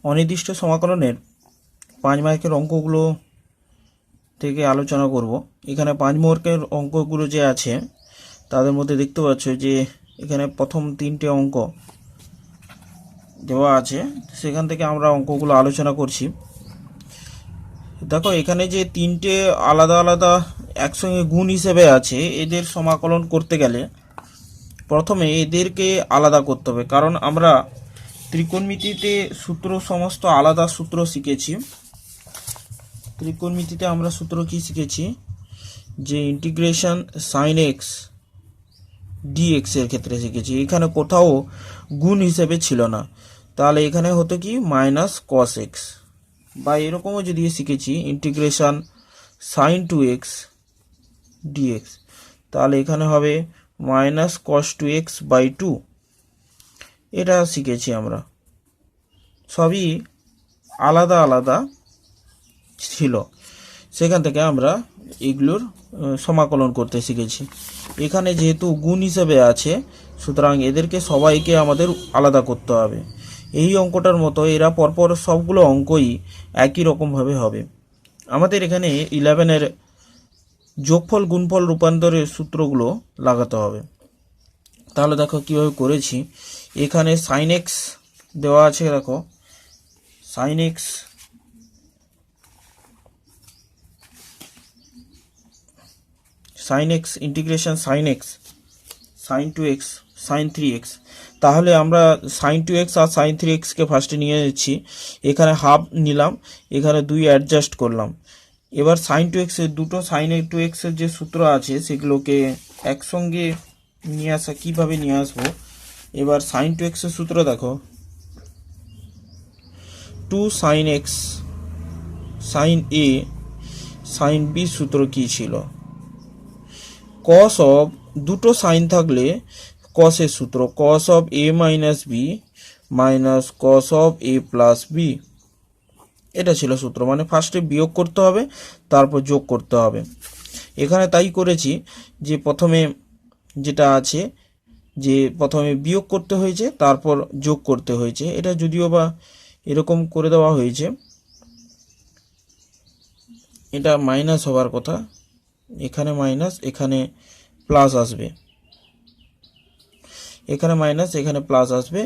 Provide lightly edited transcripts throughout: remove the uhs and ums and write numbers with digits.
অনির্দিষ্ট সমাকলনের 5 মার্কের অঙ্কগুলো থেকে আলোচনা করব। এখানে 5 মার্কের অঙ্কগুলো যে আছে তাদের মধ্যে দেখতে পাচ্ছ যে এখানে প্রথম 3টে অঙ্ক দেওয়া আছে, সেখান থেকে আমরা অঙ্কগুলো আলোচনা করছি। দেখো এখানে যে 3টে আলাদা আলাদা একসঙ্গে গুণ হিসেবে আছে, এদের সমাকলন করতে গেলে প্রথমে এদেরকে আলাদা করতে হবে, কারণ আমরা ত্রিকোণমিতিতে সূত্র সমস্ত আলাদা সূত্র শিখেছি। ত্রিকোণমিতিতে আমরা সূত্র কি শিখেছি, যে ইন্টিগ্রেশন সাইন এক্স ডিএক্স এর ক্ষেত্রে শিখেছি। এখানে কোথাও গুণ হিসেবে ছিল না, তাহলে এখানে হতো কি মাইনাস কস এক্স, বা এরকমও যদি শিখেছি integration sine two x dx, তাহলে এখানে হবে minus cos two x by two. এটা শিখেছি আমরা, সবই আলাদা আলাদা ছিল, সেখান থেকে আমরা এগুলোর সমাকলন করতে শিখেছি। এখানে যেহেতু গুণ হিসেবে আছে, সুতরাং এদেরকে সবাইকে আমাদের আলাদা করতে হবে। এই অঙ্কটার মতো এরা পরপর সবগুলো অঙ্কই একই রকমভাবে হবে। আমাদের এখানে 11-এর যোগফল গুণফল রূপান্তরের সূত্রগুলো লাগাতে হবে। তাহলে দেখো কীভাবে করেছি। এখানে সাইন এক্স দেওয়া আছে, দেখো sine x integration sine x sine two x sine 3x। তাহলে আমরা সাইন 2x আর সাইন 3xকে ফার্স্টে নিয়ে যাচ্ছি, এখানে হাফ নিলাম, এখানে 2 অ্যাডজাস্ট করলাম। এবার সাইন 2x এর দুটো সাইন 2x এর যে সূত্র আছে সেগুলোকে একসঙ্গে নিয়ে আসা, কীভাবে নিয়ে আসবো। এবার সাইন 2x এর সূত্র দেখো, 2 সাইন এক্স সাইন এ সাইন বি সূত্র কি ছিল, কস অফ দুটো সাইন থাকলে কসের সূত্র cos of a minus b minus cos of a plus b, এটা ছিল সূত্র। মানে ফার্স্টে বিয়োগ করতে হবে, তারপর যোগ করতে হবে। এখানে তাই করেছি যে প্রথমে যেটা আছে, যে প্রথমে বিয়োগ করতে হয়েছে তারপর যোগ করতে হয়েছে। এটা যদিও বা এরকম করে দেওয়া হয়েছে, এটা মাইনাস হওয়ার কথা, এখানে মাইনাস এখানে প্লাস আসবে, এখানে মাইনাস এখানে প্লাস আসবে।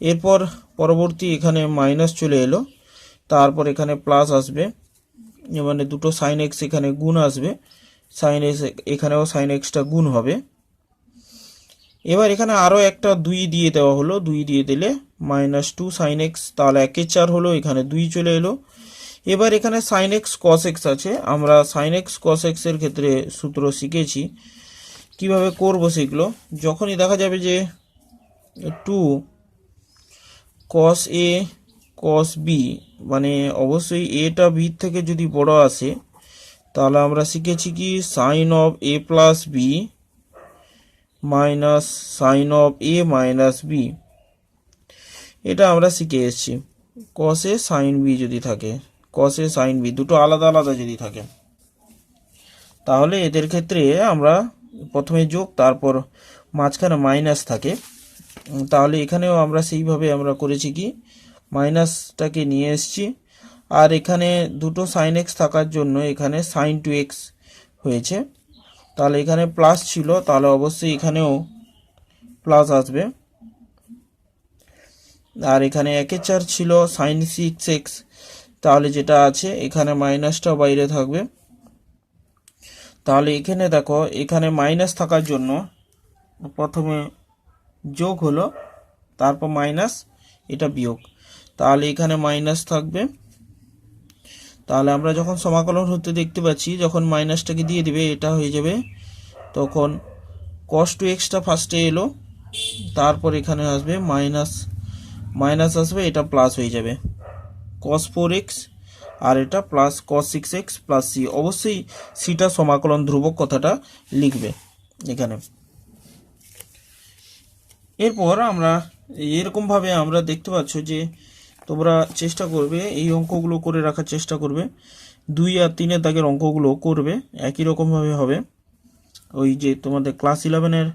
এরপর পরবর্তী এখানে মাইনাস চলে এলো, তারপর এখানে প্লাস আসবে, মানে দুটো সাইন এক্স এখানে গুণ আসবে, সাইন এক্স এখানেও সাইন এক্সটা গুণ হবে। এবার এখানে আরও একটা 2 দিয়ে দেওয়া হলো, 2 দিয়ে দিলে মাইনাস 2 সাইন এক্স, তাহলে 1/4 হলো, এখানে 2 চলে এলো। এবার এখানে সাইন এক্স কস এক্স আছে, আমরা সাইন এক্স কস এক্স এর ক্ষেত্রে সূত্র শিখেছি, কিভাবে করব সেগুলো। যখনই দেখা যাবে যে 2 কস এ কস বি, মানে অবশ্যই এটা বি থেকে যদি বড় আসে, তাহলে আমরা শিখেছি কি sine of a plus b minus sine of a minus b, এটা আমরা শিখে এসেছি। কস এ সাইন বি যদি থাকে, কস এ সাইন বি দুটো আলাদা আলাদা যদি থাকে, তাহলে এদের ক্ষেত্রে আমরা প্রথমে যোগ, তারপর মাঝখানে মাইনাস থাকে। তাহলে এখানেও আমরা সেইভাবে আমরা করেছি কি মাইনাসটাকে নিয়ে এসেছি, আর এখানে দুটো সাইন এক্স থাকার জন্য এখানে সাইন 2x হয়েছে। তাহলে এখানে প্লাস ছিল, তাহলে অবশ্যই এখানেও প্লাস আসবে। আর এখানে 1/4 ছিল সাইন 6x, তাহলে যেটা আছে এখানে মাইনাসটা বাইরে থাকবে। তাহলে এখানে দেখো এখানে মাইনাস থাকার জন্য প্রথমে যোগ হলো, তারপর মাইনাস, এটা বিয়োগ, তাহলে এখানে মাইনাস থাকবে। তাহলে আমরা যখন সমাকলন হতে দেখতে পাচ্ছি, যখন মাইনাসটাকে দিয়ে দিবে এটা হয়ে যাবে, তখন কস 2xটা ফার্স্টে এলো, তারপর এখানে আসবে মাইনাস, মাইনাস আসবে, এটা প্লাস হয়ে যাবে কস 4x, আর এটা plus cos 6x plus C. অবশ্যই সিটা সমাকলন ধ্রুবক কথাটা লিখবে এখানে। এরপর আমরা এরকমভাবে আমরা দেখতে পাচ্ছ যে তোমরা চেষ্টা করবে এই অঙ্কগুলো করে রাখার চেষ্টা করবে, 2 আর 3-এর দাগের অঙ্কগুলো করবে একই রকমভাবে হবে। ওই যে তোমাদের ক্লাস 11-এর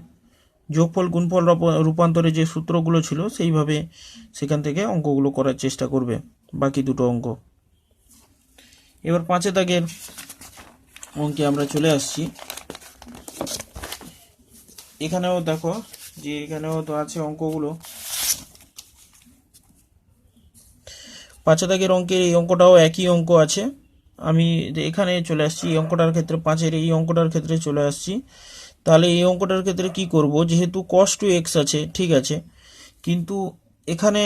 যোগফল গুণফল রূপান্তরে যে সূত্রগুলো ছিল সেইভাবে সেখান থেকে অঙ্কগুলো করার চেষ্টা করবে। বাকি দুটো অঙ্ক। এবার 5 দাগের অঙ্কে আমরা চলে আসছি। এখানেও দেখো যে এখানেও তো আছে অঙ্কগুলো। 5 দাগের অঙ্কের এই অঙ্কটাও একই অঙ্ক আছে। আমি এখানে চলে আসছি এই অঙ্কটার ক্ষেত্রে, 5-এর এই অঙ্কটার ক্ষেত্রে চলে আসছি। তাহলে এই অঙ্কটার ক্ষেত্রে কি করব, যেহেতু cos 2x আছে, ঠিক আছে, কিন্তু এখানে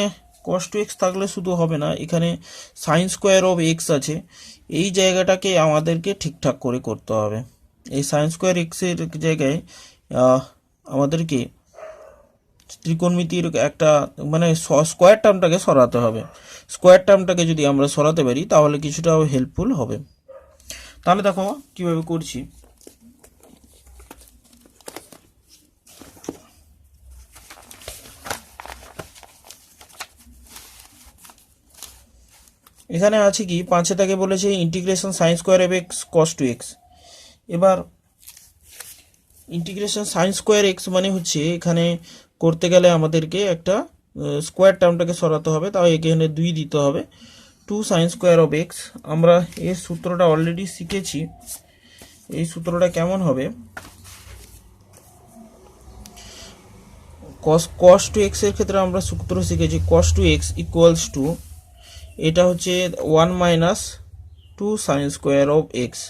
cos 2x থাকলে শুধু হবে না, এখানে sin স্কোয়ার অফ x আছে। এই জায়গাটাকে আমাদেরকে ঠিকঠাক করে করতে হবে। এই sin স্কোয়ার x এর জায়গায় আমাদেরকে ত্রিকোণমিতির একটা মানে স্কোয়ার টার্মটাকে সরাতে হবে। স্কোয়ার টার্মটাকে যদি আমরা সরাতে পারি তাহলে কিছুটা হেল্পফুল হবে। তাহলে দেখো কিভাবে করছি। এখানে আছে কি 5 থেকে বলেছে integration sine square of x cos 2x। এবার ইন্টিগ্রেশন সাইন স্কোয়ার এক্স মানে হচ্ছে এখানে করতে গেলে আমাদেরকে একটা স্কোয়ার টার্মটাকে সরাতে হবে, তাও এখানে 2 দিতে হবে। 2 সাইন স্কোয়ার অফ এক্স, আমরা এর সূত্রটা অলরেডি শিখেছি। এই সূত্রটা কেমন হবে, cos 2x এর ক্ষেত্রে আমরা সূত্র শিখেছি cos 2x ইকুয়ালস টু, এটা হচ্ছে 1 minus 2 sine square of x.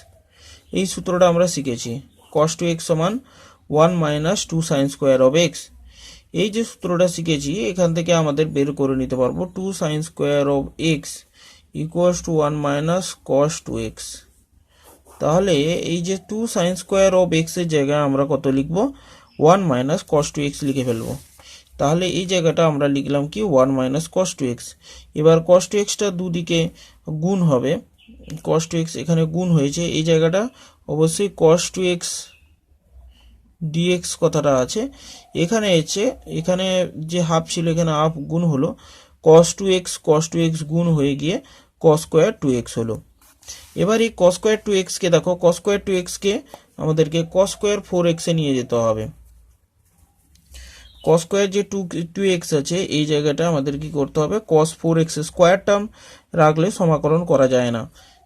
এই সূত্রটা আমরা শিখেছি cos 2x সমান 1 minus 2 sine square of x. এই যে সূত্রটা শিখেছি এখান থেকে আমাদের বের করে নিতে পারবো 2 sine square of x equals to 1 minus cos 2x। তাহলে এই যে 2 সাইন স্কোয়ার অফ এক্স এর জায়গায় আমরা কত লিখব, 1 মাইনাস cos 2x লিখে ফেলবো। তাহলে এই জায়গাটা আমরা লিখলাম কি 1 মাইনাস cos 2x। এবার cos 2xটা দুদিকে গুণ হবে, cos 2x এখানে গুণ হয়েছে, এই জায়গাটা অবশ্যই cos 2x dx কথাটা আছে। এখানে এসে এখানে যে হাফ ছিল এখানে হাফ গুণ হলো, cos 2x গুণ হয়ে গিয়ে cos স্কোয়ার 2x হলো। এবার এই cos স্কোয়ার 2x কে দেখো, cos স্কোয়ার 2x কে আমাদেরকে cos স্কোয়ার 4x এ নিয়ে যেতে হবে। cos স্কোয়ার যে 2x আছে এই জায়গাটা আমাদের কি করতে হবে, cos 4x স্কোয়ার টার্ম রাখলে সমাকলন করা যায় না।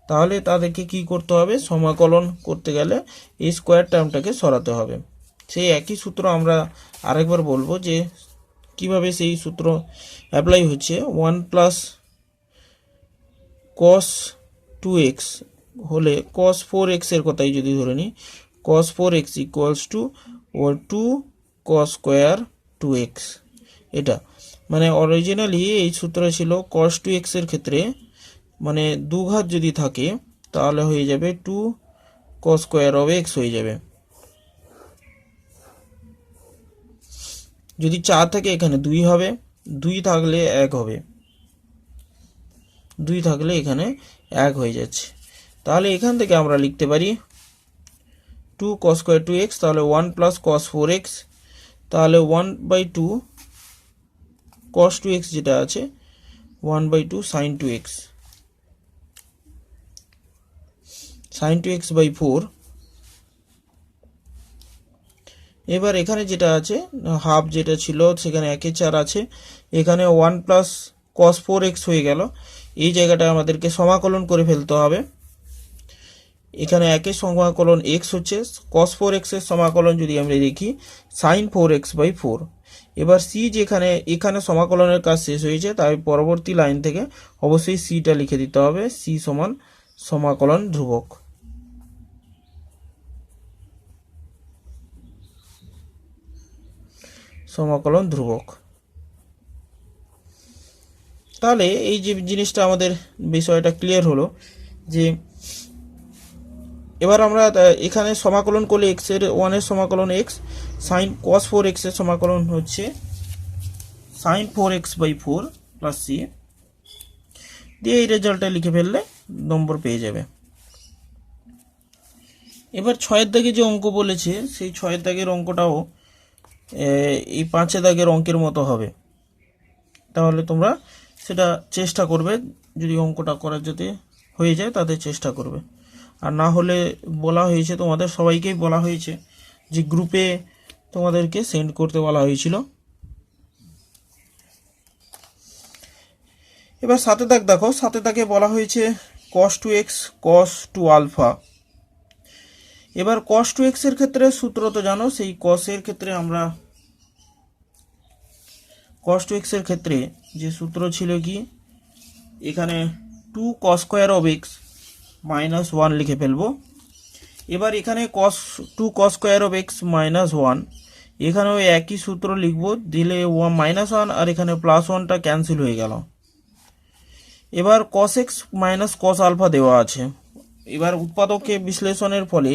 তাহলে তাদেরকে কি করতে হবে, সমাকলন করতে গেলে এই স্কোয়ার টার্মটাকে সরাতে হবে। সেই একই সূত্র আমরা আরেকবার বলবো যে কিভাবে সেই সূত্র অ্যাপ্লাই হচ্ছে। 1 প্লাস cos 2x হলে cos 4x এর কথাই যদি ধরে নিই, cos 4x equals to 2 cos square 2x। এটা মানে অরিজিনালি এই সূত্র ছিল cos 2x এর ক্ষেত্রে মানে দুঘাত যদি থাকে তাহলে হয়ে যাবে 2 cos স্কোয়ার অফ x হয়ে যাবে। যদি 4 থাকে এখানে 2 হবে, 2 থাকলে 1 হবে, 2 থাকলে এখানে 1 হয়ে যাচ্ছে। তাহলে এখান থেকে আমরা লিখতে পারি 2 cos স্কোয়ার 2x, তাহলে 1 প্লাস cos 4x, তাহলে 1/2 cos 2x যেটা আছে 1/2 sin 2x, sin 2x by 4। এবার এখানে যেটা আছে হাফ যেটা ছিল সেখানে 1/4 আছে, এখানে 1 প্লাস cos 4x হয়ে গেল। এই জায়গাটা আমাদেরকে সমাকলন করে ফেলতে হবে। এখানে একের সমাকলন x হচ্ছে, cos 4x এর সমাকলন যদি আমরা দেখি sin 4x বাই 4। এবার c যেখানে এখানে সমাকলনের কাজ শেষ হয়েছে, তাই পরবর্তী লাইন থেকে অবশ্যই cটা লিখে দিতে হবে, c সমান সমাকলন ধ্রুবক। সমাকলন ধ্রুবক। তাহলে এই যে জিনিসটা আমাদের বিষয়টা ক্লিয়ার হলো যে এবার আমরা এখানে সমাকলন করলে x এর 1 এর সমাকলন x, sin cos 4x এর সমাকলন হচ্ছে sin 4x by 4 plus c দিয়ে এই রেজাল্টটা লিখে ফেললে নম্বর পেয়ে যাবে। এবার 6 দাগে যে অঙ্ক বলেছে সেই 6 দাগের অঙ্কটাও এই 5 দাগের অঙ্কের মতো হবে। তাহলে তোমরা সেটা চেষ্টা করবে, যদি অঙ্কটা করার যদি হয়ে যায় তাদের চেষ্টা করবে। আর না হলে বলা হয়েছে তোমাদের সবাইকেই বলা হয়েছে যে গ্রুপে তোমাদেরকে সেন্ড করতে বলা হয়েছিল। এবার সাথে দাগ দেখো, সাথে দাগে বলা হয়েছে cos 2x cos 2 আলফা। এবার cos 2x এর ক্ষেত্রে সূত্র তো জানো, সেই cos এর ক্ষেত্রে আমরা cos 2x এর ক্ষেত্রে যে সূত্র ছিল কি, এখানে 2 cos square of x minus 1 লিখে ফেলবো। এবার এখানে two cos square of x minus one, এখানেও একই সূত্র লিখব, দিলে মাইনাস ওয়ান আর এখানে প্লাস ওয়ানটা ক্যান্সেল হয়ে গেল। এবার cos x minus cos alpha দেওয়া আছে। এবার উৎপাদকে বিশ্লেষণের ফলে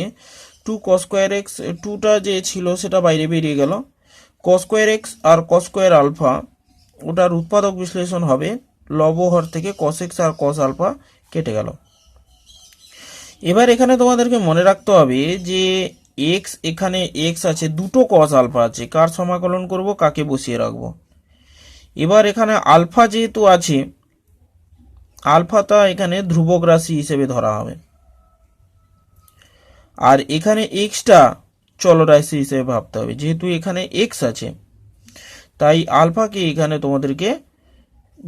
টু কস স্কোয়ার এক্স, টুটা যে ছিল সেটা বাইরে বেরিয়ে গেল, কস স্কোয়ার এক্স আর কস স্কোয়ার আলফা ওটার উৎপাদক বিশ্লেষণ হবে, লব হর থেকে কস এক্স আর কস আলফা কেটে গেল। এবার এখানে তোমাদেরকে মনে রাখতে হবে যে এক্স, এখানে এক্স আছে, দুটো কস আলফা আছে, কার সমাকলন করব, কাকে বসিয়ে রাখবো। এবার এখানে আলফা যেহেতু আছে, আলফাটা এখানে ধ্রুবক রাশি হিসেবে ধরা হবে, আর এখানে এক্সটা চলরাশি হিসেবে ভাবতে হবে। যেহেতু এখানে এক্স আছে, তাই আলফাকে এখানে তোমাদেরকে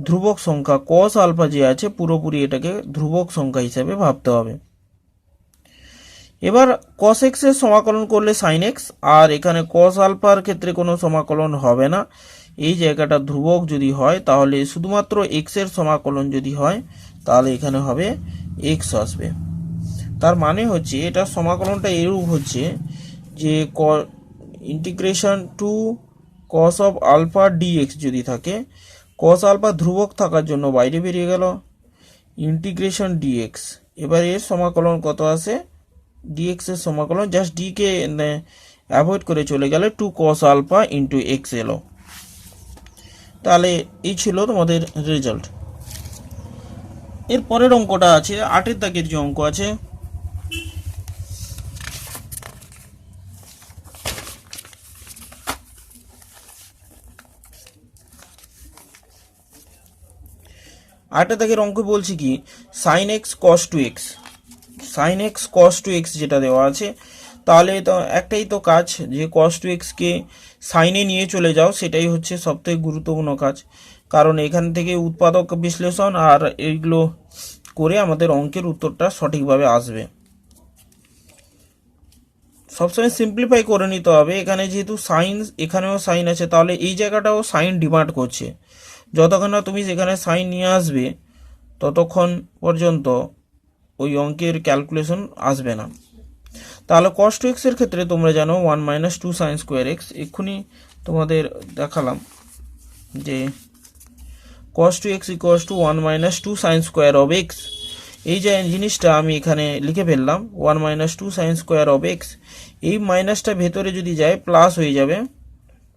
ধ্রুবক সংখ্যা, কস আলফা যে আছে পুরোপুরি এটাকে ধ্রুবক সংখ্যা হিসেবে ভাবতে হবে। এবার cos x এর সমাকলন করলে sin x, আর এখানে cos আলফার ক্ষেত্রে কোনো সমাকলন হবে না। এই জায়গাটা ধ্রুবক যদি হয় তাহলে শুধুমাত্র x এর সমাকলন যদি হয় তাহলে এখানে হবে x আসবে। তার মানে হচ্ছে এটা সমাকলনটা এরূপ হচ্ছে যে integration two cos of alpha dx যদি থাকে, cos আলফা ধ্রুবক থাকার জন্য বাইরে বেরিয়ে গেল, ইন্টিগ্রেশন dx। এবার এর সমাকলন কত আসে, dx এর সমাকলন জাস্ট d কে অ্যাভয়েড করে চলে গেলে 2 cos আলফা ইন্টু x এলো। তাহলে এই ছিল তোমাদের রেজাল্ট। এর পরের অঙ্কটা আছে 8 দাগের যে অঙ্ক আছে, আটের দাগের অঙ্ক বলছি কি, sin x cos 2x, sin x cos 2x যেটা দেওয়া আছে, তাহলে তো একটাই তো কাজ যে cos 2x কে সাইনে নিয়ে চলে যাও, সেটাই হচ্ছে সবথেকে গুরুত্বপূর্ণ কাজ। কারণ এখান থেকে উৎপাদক বিশ্লেষণ আর এইগুলো করে আমাদের অঙ্কের উত্তরটা সঠিকভাবে আসবে। সবসময় সিম্পলিফাই করে নিতে হবে। এখানে যেহেতু সাইন, এখানেও সাইন আছে, তাহলে এই জায়গাটাও সাইন ডিমান্ড করছে। যতক্ষণ না তুমি সেখানে সাইন নিয়ে আসবে ততক্ষণ পর্যন্ত ওই অঙ্কের ক্যালকুলেশন আসবে না। তাহলে cos 2x এর ক্ষেত্রে তোমরা জানো 1 মাইনাস 2 সাইন স্কোয়ার এক্স, এক্ষুনি তোমাদের দেখালাম যে cos 2x equals to 1 minus 2 sine square of x. এই যে জিনিসটা আমি এখানে লিখে ফেললাম 1 minus 2 sine square of x, এই মাইনাসটা ভেতরে যদি যায় প্লাস হয়ে যাবে,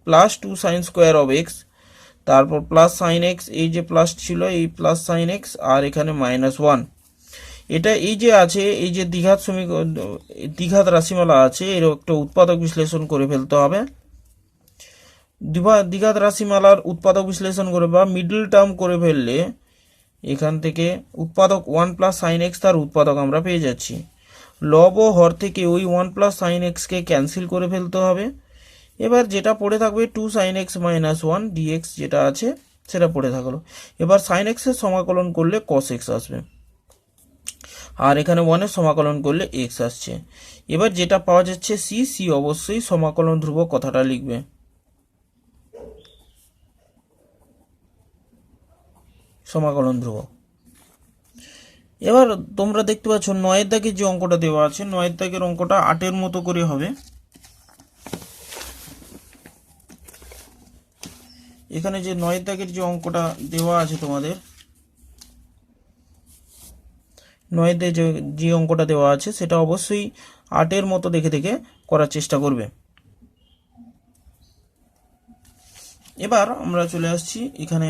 plus 2 sine square of x, তারপর প্লাস সাইন এক্স, এই যে প্লাস ছিল এই প্লাস সাইন এক্স, আর এখানে মাইনাস 1। এটা এই যে আছে, এই যে দ্বিঘাত সমীকরণ, দ্বিঘাত রাশিমালা আছে, এর একটা উৎপাদক বিশ্লেষণ করে ফেলতে হবে। দ্বিঘাত রাশিমালার উৎপাদক বিশ্লেষণ করে বা মিডল টার্ম করে ফেললে এখান থেকে উৎপাদক 1 প্লাস সাইন এক্স, তার উৎপাদক আমরা পেয়ে যাচ্ছি। লব ও হর থেকে ওই 1 প্লাস সাইন এক্সকে ক্যান্সেল করে ফেলতে হবে। এবার যেটা পড়ে থাকবে 2 সাইন এক্স মাইনাস 1 ডিএক্স যেটা আছে সেটা পড়ে থাকলো। এবার সাইন এক্সের সমাকলন করলে কস এক্স আসবে, আর এখানে 1 এর সমাকলন করলে এক্স আসছে। এবার যেটা পাওয়া যাচ্ছে সি, সি অবশ্যই সমাকলন ধ্রুবক কথাটা লিখবে। সমাকলন ধ্রুবক। এবার তোমরা দেখতে পাচ্ছ 9 দাগের যে অঙ্কটা দেওয়া আছে, 9 দাগের অঙ্কটা 8 মতো করে হবে। এখানে যে 9 দাগের যে অঙ্কটা দেওয়া আছে তোমাদের, 9 দাগে যে অঙ্কটা দেওয়া আছে সেটা অবশ্যই 8 মতো দেখে দেখে করার চেষ্টা করবে। এবার আমরা চলে আসছি এখানে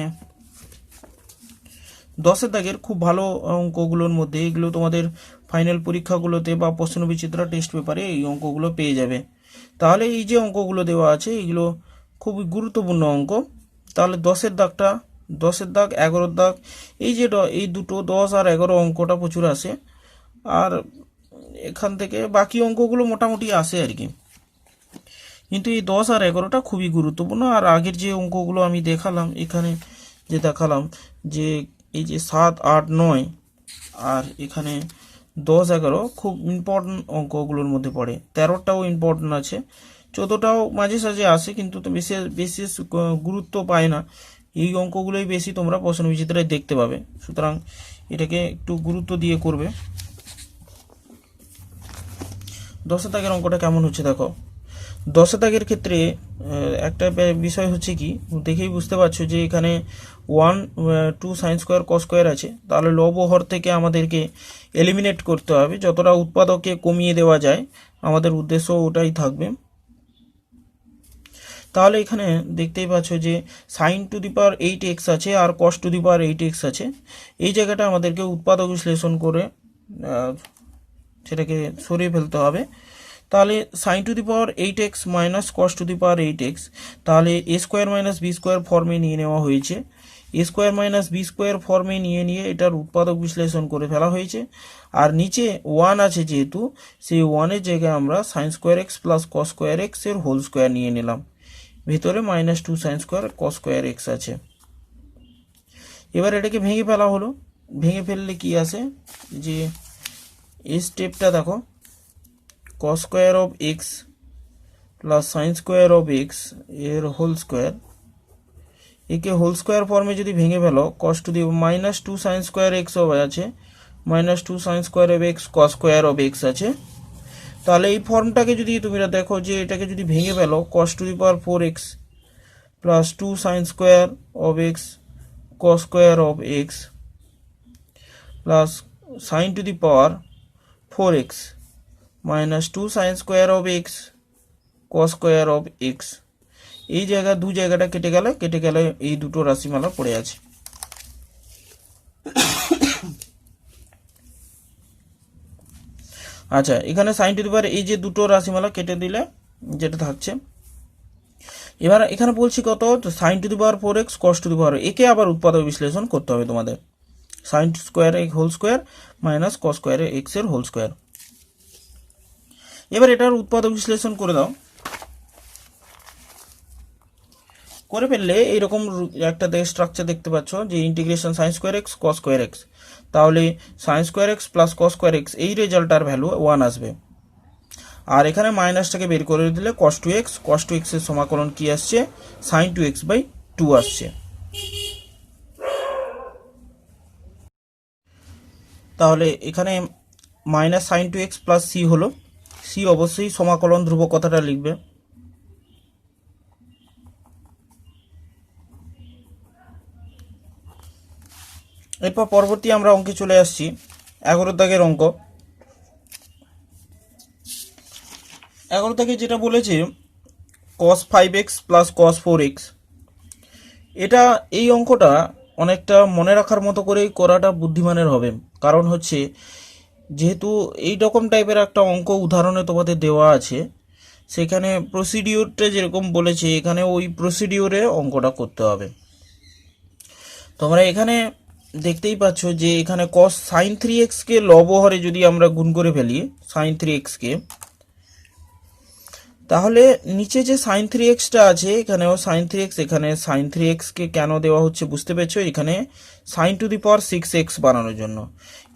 10 দাগের খুব ভালো অঙ্কগুলোর মধ্যে, এগুলো তোমাদের ফাইনাল পরীক্ষাগুলোতে বা প্রশ্নবিচিত্রা টেস্ট পেপারে এই অঙ্কগুলো পেয়ে যাবে। তাহলে এই যে অঙ্কগুলো দেওয়া আছে এগুলো খুবই গুরুত্বপূর্ণ অঙ্ক। তাহলে 10 দাগটা, 10 দাগ, 11 দাগ, এই যে এই দুটো 10 আর 11 অঙ্কটা প্রচুর আসে, আর এখান থেকে বাকি অঙ্কগুলো মোটামুটি আসে আর কি। কিন্তু এই 10 আর 11টা খুবই গুরুত্বপূর্ণ। আর আগের যে অঙ্কগুলো আমি দেখালাম, এখানে যে দেখালাম যে এই যে 7, 8, 9 আর এখানে 10, 11 খুব ইম্পর্টেন্ট অঙ্কগুলোর মধ্যে পড়ে। 13টাও ইম্পর্টেন্ট আছে, 14টাও মাঝে সাঝে আসে, কিন্তু তো বিশেষ গুরুত্ব পায় না। এই অঙ্কগুলোই বেশি তোমরা প্রশ্নবিচিত্রায় দেখতে পাবে, সুতরাং এটাকে একটু গুরুত্ব দিয়ে করবে। 10 দাগের অঙ্কটা কেমন হচ্ছে দেখো। 10 দাগের ক্ষেত্রে একটা বিষয় হচ্ছে কি, দেখেই বুঝতে পারছো যে এখানে 1, 2 সাইন স্কোয়ার কস স্কোয়ার আছে। তাহলে লব ও হর থেকে আমাদেরকে এলিমিনেট করতে হবে, যতটা উৎপাদকে কমিয়ে দেওয়া যায় আমাদের উদ্দেশ্য ওটাই থাকবে। তাহলে এখানে দেখতেই পাচ্ছ যে sign to the power 8x আছে আর কস টু দি পাওয়ার 8x আছে। এই জায়গাটা আমাদেরকে উৎপাদক বিশ্লেষণ করে সেটাকে সরিয়ে ফেলতে হবে। তাহলে sine to the power 8x minus cos to the power 8x, তাহলে a square minus b square ফর্মে নিয়ে নেওয়া হয়েছে। A square minus b square ফর্মে নিয়ে এটার উৎপাদক বিশ্লেষণ করে ফেলা হয়েছে। আর নিচে 1 আছে যেহেতু, সেই 1-এর জায়গায় আমরা sign square x plus cos square x এর হোল স্কোয়ার নিয়ে নিলাম। ভিতরে -2 sine square cos square x আছে। এবার এটাকে ভেঙে ফেলা হলো। ভেঙে ফেললে কি আসে, যে এই স্টেপটা দেখো, cos square of x plus sign square of x এর হোল স্কোয়ার, একে হোল স্কোয়ার ফর্মে যদি ভেঙে ফেলো, cos to the -2 sine square x আছে, -2 sine square of x cos square of x আছে। তাহলে এই ফর্মটাকে যদি তুমি দেখো যে এটাকে যদি ভেঙে ফেলো, cos to the power 4x plus 2 sine square of x cos square of x plus sign to the power 4x -2 sine square of x cos square of x. এই দু জায়গাটা কেটে গেলে এই দুটো রাশিমালা পড়ে আছে। আচ্ছা, এখানে সাইন টু দি পাওয়ার এই যে দুটো রাশিমালা কেটে দিলে যেটা থাকছে, এবার এখানে বলছি কত, sine to the power 4x cos to the power, একে আবার উৎপাদক বিশ্লেষণ করতে হবে তোমাদের। Sine square x whole square minus cos square x এর হোল স্কোয়ার। এবার এটার উৎপাদক বিশ্লেষণ করে দাও। করে ফেললে এইরকম একটা স্ট্রাকচার দেখতে পাচ্ছ, যে integration sine square x cos square x, তাহলে sine square x plus cos square x এই রেজাল্টটার ভ্যালু 1 আসবে। আর এখানে মাইনাসটাকে বের করে দিলে কস টু এক্স এর সমাকলন কি আসছে, সাইন 2x/2 আসছে। তাহলে এখানে minus sine 2x plus c হলো, সি অবশ্যই সমাকলন ধ্রুবক কথাটা লিখবে। এরপর পরবর্তী আমরা অঙ্কে চলে আসছি, 11 দাগের অঙ্ক। 11 দাগে যেটা বলেছে cos 5x plus cos 4x, এটা এই অঙ্কটা অনেকটা মনে রাখার মতো করেই করাটা বুদ্ধিমানের হবে। কারণ হচ্ছে, যেহেতু এই রকম টাইপের একটা অঙ্ক উদাহরণে তোমাদের দেওয়া আছে, সেখানে প্রসিডিওরটা যেরকম বলেছে এখানে ওই প্রসিডিওরে অঙ্কটা করতে হবে। তোমরা এখানে দেখতেই পাচ্ছ যে এখানে cos sin 3x কে লব হরে যদি আমরা গুণ করে ফেলি sin 3x কে, তাহলে নিচে যে sin 3x টা আছে এখানেও sin 3x, এখানে sin 3x কে কেন দেওয়া হচ্ছে বুঝতে পেরেছো, এখানে sin two the power 6x বানানোর জন্য।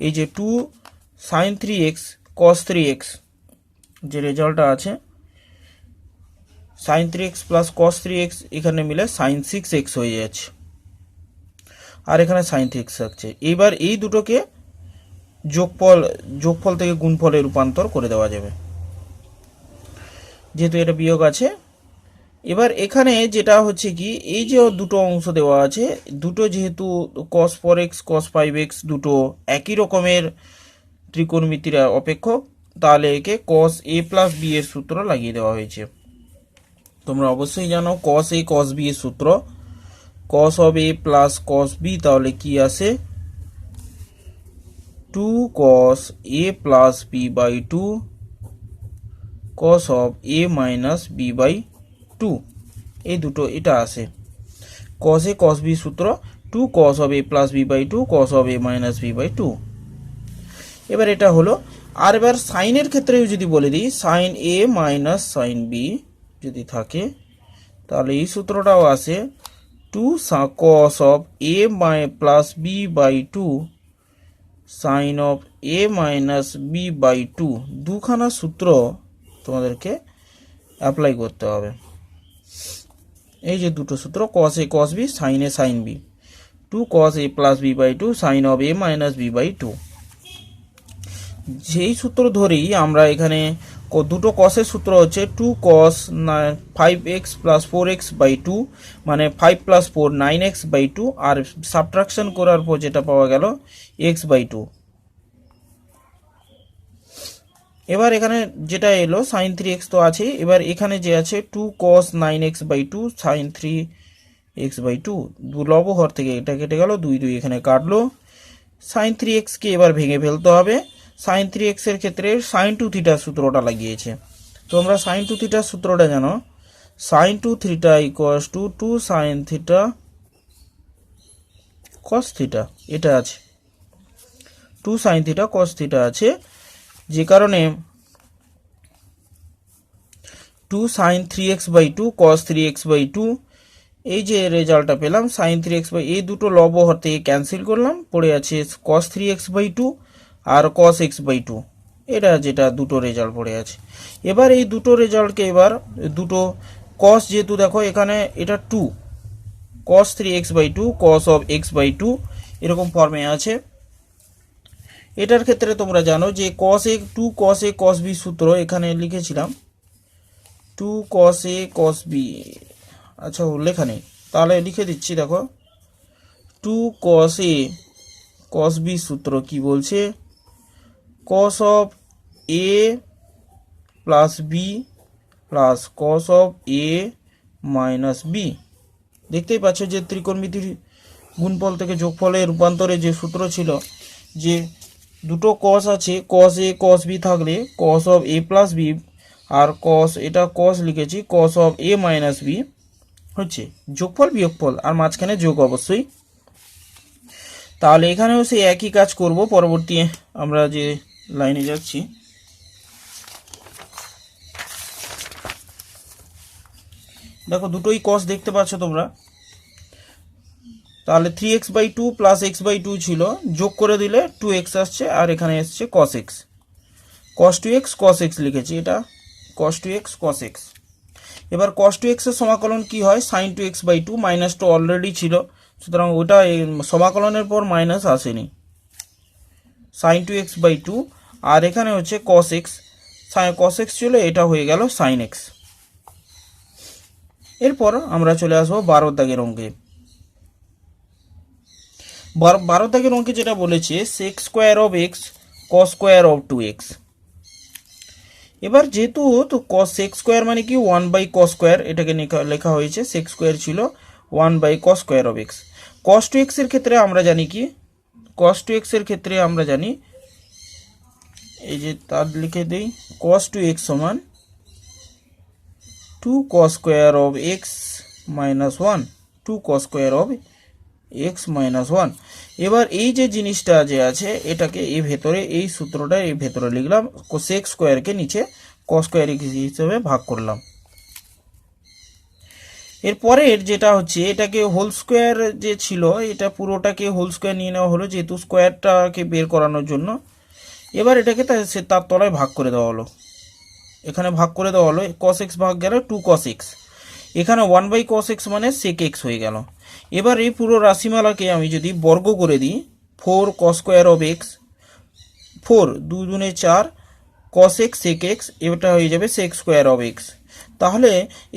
এই যে 2 sin 3x cos 3x যে রেজাল্টটা আছে, sin 3x plus cos 3x এখানে মিলে sin 6x হয়ে যাচ্ছে, আর এখানে sin 3x থাকছে। এবার এই দুটোকে যোগফল থেকে গুণফলে রূপান্তর করে দেওয়া যাবে, যেহেতু এটা বিয়োগ আছে। এবার এখানে যেটা হচ্ছে কি, এই যে দুটো অংশ দেওয়া আছে, দুটো যেহেতু cos 4x cos 5x দুটো একই রকমের ত্রিকোণমিতির অপেক্ষক, তাহলে একে cos a প্লাস b এর সূত্র লাগিয়ে দেওয়া হয়েছে। তোমরা অবশ্যই জানো cos a cos b এর সূত্র, cos of a plus cos b, তাহলে কি আসে 2 cos a plus b by 2 cos of a minus b by 2, এই দুটো এটা আসে। cos a cos b সূত্র 2 cos of a plus b by 2 cos of a minus b by 2। এবার এটা হলো। আর এবার সাইনের ক্ষেত্রেও যদি বলে দিই sin a minus sin b যদি থাকে, তাহলে এই সূত্রটাও আসে 2 cos of a plus b by 2 sin of a minus b by 2 দুখানা সূত্র তোমাদেরকে অ্যাপ্লাই করতে হবে। এই যে দুটো সূত্র cos a cos b sin a sin b 2 cos a plus b by 2 sin of a minus b by 2 যেই সূত্র ধরেই আমরা এখানে দুটো cosের সূত্র হচ্ছে 2 cos 5x plus 4x by 2 মানে 5 plus 4 9x by 2 R subtraction করার পর যেটা পাওয়া গেল x by 2। এবার এখানে যেটা এলো sin 3x তো আছে, এবার এখানে যে আছে 2 cos 9x by 2 sin 3x by 2 দু লব হর থেকে এটা কেটে গেল 2 2 এখানে কাটলো। sin 3x কে এবার ভেঙে ফেলতে হবে। sin 3x এর ক্ষেত্রে sin 2 থিটা সূত্রটা লাগিয়েছে। তো আমরা sin 2 থিটার সূত্রটা জানো, sin 2 theta equals to 2 sin theta cos theta, এটা আছে 2 sin থিটা cos থিটা আছে, যে কারণে 2 sin 3x by 2 cos 3x by 2 এই যে রেজাল্টটা পেলাম sin 3x by এই দুটো লব হর থেকে ক্যান্সেল করলাম, পড়ে আছে cos 3x by 2 R cos x by 2, এটা যেটা দুটো রেজাল্ট পড়ে আছে। এবার এই দুটো রেজাল্টকে এবার দুটো cos যেহেতু দেখো এখানে এটা 2 cos 3x by 2 cos of x by 2 এরকম ফর্মে আছে। এটার ক্ষেত্রে তোমরা জানো যে cos a 2 cos a cos b সূত্র এখানে লিখেছিলাম 2 cos a cos b, আচ্ছা লেখা নেই তাহলে লিখে দিচ্ছি, দেখো 2 cos a cos b সূত্র কি বলছে, cos of a plus b plus cos of a minus b। দেখতেই পাচ্ছ যে ত্রিকোণমিতির গুণফল থেকে যোগফলের রূপান্তরে যে সূত্র ছিল যে দুটো cos আছে cos a cos b থাকলে cos of a plus b R cos এটা cos লিখেছি cos of a minus b হচ্ছে যোগফল বিয়োগফল আর মাঝখানে যোগ অবশ্যই। তাহলে এখানেও সেই একই কাজ করব। পরবর্তী আমরা যে লাইনে যাচ্ছি, দেখো দুটোই cos দেখতে পাচ্ছ তোমরা, তাহলে 3x by 2 plus x by 2 ছিল, যোগ করে দিলে 2x আসছে আর এখানে এসছে cos x, cos 2x cos x লিখেছি, এটা cos 2x cos x। এবার cos 2x এর সমাকলন কি হয়, sin 2x by 2 মাইনাস তো অলরেডি ছিল, সুতরাং ওটা সমাকলনের পর মাইনাস আসেনি, sin 2x by 2 আর এখানে হচ্ছে cos x, cos x ছিল, এটা হয়ে গেল sin x। এরপর আমরা চলে আসবো 12 দাগের অঙ্কে। 12 দাগের অঙ্কে যেটা বলেছে sec square of x cos square of 2x। এবার যেহেতু তো cos sec স্কয়ার মানে কি 1 বাই cos স্কয়ার, এটাকে লেখা হয়েছে sec স্কয়ার ছিল 1 by cos square of x। cos 2x এর ক্ষেত্রে আমরা জানি কি, cos 2x এর ক্ষেত্রে আমরা জানি এই যে তার লিখে দেই cos 2x সমান 2 cos square of x minus 1, 2 cos square of x minus 1। এবার এই যে জিনিসটা যে আছে এটাকে এই ভেতরে এই সূত্রটা এই ভেতরে লিখলাম, sec স্কয়ারকে নিচে cos স্কয়ার হিসেবে ভাগ করলাম। এরপরে যেটা হচ্ছে এটাকে হোল স্কয়ার যে ছিল এটা পুরোটাকে হোল স্কয়ার নিয়ে নেওয়া হলো যেহেতু স্কয়ারটাকে বের করানোর জন্য। এবার এটাকে তার তলায় ভাগ করে দেওয়া হলো, এখানে ভাগ করে দেওয়া হলো, cos x ভাগ গেল 2 cos x, এখানে 1 বাই cos x মানে sec x হয়ে গেল। এবার এই পুরো রাশিমালাকে আমি যদি বর্গ করে দিই 4 cos square of x, 4 2 দুনে 4 cos x sec x, এটা হয়ে যাবে sec স্কয়ার অফ x। তাহলে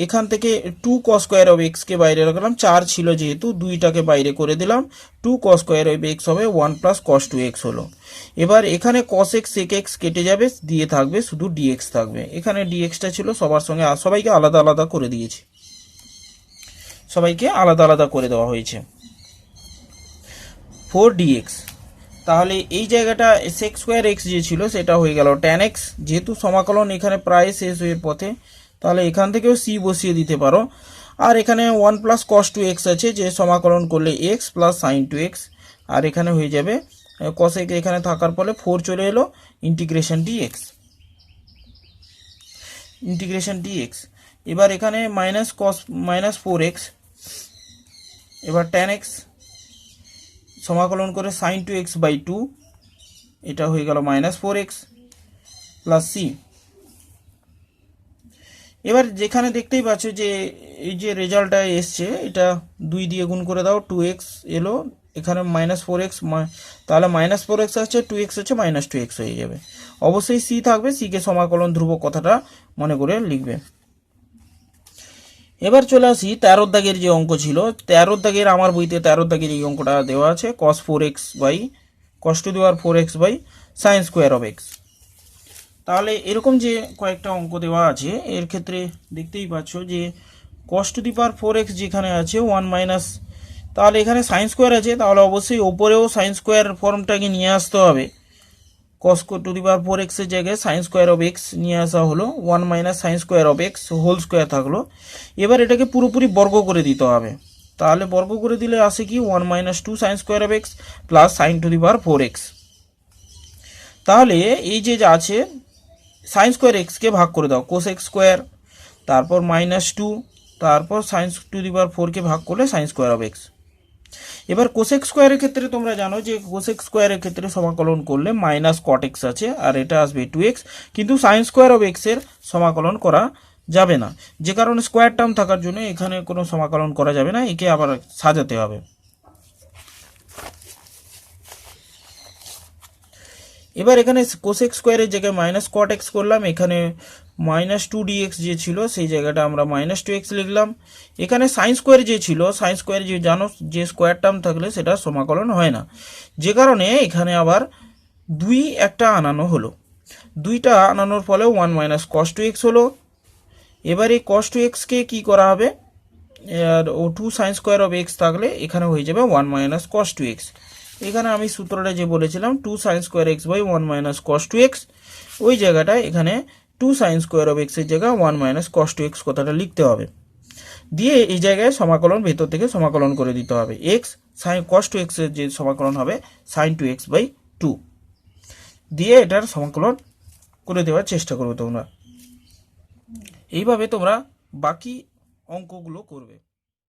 এখান থেকে 2 cos স্কয়ার অফ x কে বাইরে রাখলাম, 4 ছিল যেহেতু 2টাকে বাইরে করে দিলাম, 2 cos স্কয়ার অফ x হবে 1 প্লাস cos 2x হলো। এবার এখানে cos x sec x কেটে যাবে, দিয়ে থাকবে শুধু dx থাকবে, এখানে dxটা ছিল সবার সঙ্গে সবাইকে আলাদা আলাদা করে দিয়েছি, সবাইকে আলাদা আলাদা করে দেওয়া হয়েছে 4 dx। তাহলে এই জায়গাটা sec স্কয়ার x যে ছিল সেটা হয়ে গেল tan x, যেহেতু সমাকলন এখানে প্রায় শেষ হয়ে পথে তাহলে এখান থেকেও c বসিয়ে দিতে পারো। আর এখানে 1 প্লাস cos 2x আছে যে সমাকলন করলে x প্লাস sin 2x, আর এখানে হয়ে যাবে cos x এখানে থাকার ফলে 4 চলে এলো ইন্টিগ্রেশন dx, ইন্টিগ্রেশন dx। এবার এখানে মাইনাস 4x এবার tan x সমাকলন করে sin 2x বাই 2, এটা হয়ে গেল -4x প্লাস c। এবার যেখানে দেখতেই পাচ্ছ যে এই যে রেজাল্টটা এসছে, এটা 2 দিয়ে গুণ করে দাও, 2x এলো, এখানে -4x, তাহলে -4x আছে, 2x আছে, -2x হয়ে যাবে। অবশ্যই c থাকবে, c কে সমাকলন ধ্রুবক কথাটা মনে করে লিখবে। এবার চলে আসি 13 দাগের যে অঙ্ক ছিল। 13 দাগের আমার বইতে 13 দাগের এই অঙ্কটা দেওয়া আছে, cos 4x by cos to the power 4x by sin square of x। তাহলে এরকম যে কয়েকটা অঙ্ক দেওয়া আছে, এর ক্ষেত্রে দেখতেই পাচ্ছ যে cos to the power 4x যেখানে আছে 1 মাইনাস, তাহলে এখানে সাইন স্কোয়ার আছে, তাহলে অবশ্যই ওপরেও সাইন স্কোয়ার ফর্মটাকে নিয়ে আসতে হবে। cos to the power 4x এর জায়গায় সাইন স্কোয়ার অফ x নিয়ে আসা হলো, 1 minus sine square of x whole square থাকলো। এবার এটাকে পুরোপুরি বর্গ করে দিতে হবে, তাহলে বর্গ করে দিলে আসে কি 1 minus 2 sine square of x plus sign to the power 4x। তাহলে এই যে আছে সাইন স্কোয়ার এক্সকে ভাগ করে দাও, কোস এক্স স্কোয়ার, তারপর -2, তারপর সাইন টু দি পাওয়ার 4কে ভাগ করলে সাইন স্কোয়ার অফ এক্স। এবার কোসেক স্কোয়ারের ক্ষেত্রে তোমরা জানো যে কোসেক স্কোয়ারের ক্ষেত্রে সমাকলন করলে মাইনাস কট এক্স আছে, আর এটা আসবে 2x, কিন্তু সাইন স্কোয়ার অফ এক্স এর সমাকলন করা যাবে না, যে কারণে স্কোয়ার টার্ম থাকার জন্য এখানে কোনো সমাকলন করা যাবে না, একে আবার সাজাতে হবে। এবার এখানে কোসেক স্কোয়ারের জায়গায় মাইনাস কট এক্স করলাম, এখানে -2dx যে ছিল সেই জায়গাটা আমরা -2x লিখলাম। এখানে সাইন স্কোয়ার যে ছিল, সাইন স্কোয়ার যে জানো যে স্কোয়ার টার্ম থাকলে সেটা সমাকলন হয় না, যে কারণে এখানে আবার 2 একটা আনানো হলো। 2টা আনানোর ফলে 1 মাইনাস কস 2x হলো। এবার এই কস 2xকে কি করা হবে, আর 2 সাইন স্কোয়ার অফ x থাকলে এখানে হয়ে যাবে 1 মাইনাস কস 2x। এখানে আমি সূত্রটা যে বলেছিলাম 2 sine square x by 1 minus cos 2x, ওই জায়গাটায় এখানে 2 সাইন স্কোয়ার অফ x এর জায়গায় 1 মাইনাস কস 2x কথাটা লিখতে হবে। দিয়ে এই জায়গায় সমাকলন ভেতর থেকে সমাকলন করে দিতে হবে, x সাইন কস 2x এর যে সমাকলন হবে সাইন 2x বাই 2, দিয়ে এটার সমাকলন করে দেওয়ার চেষ্টা করবে তোমরা। এইভাবে তোমরা বাকি অঙ্কগুলো করবে।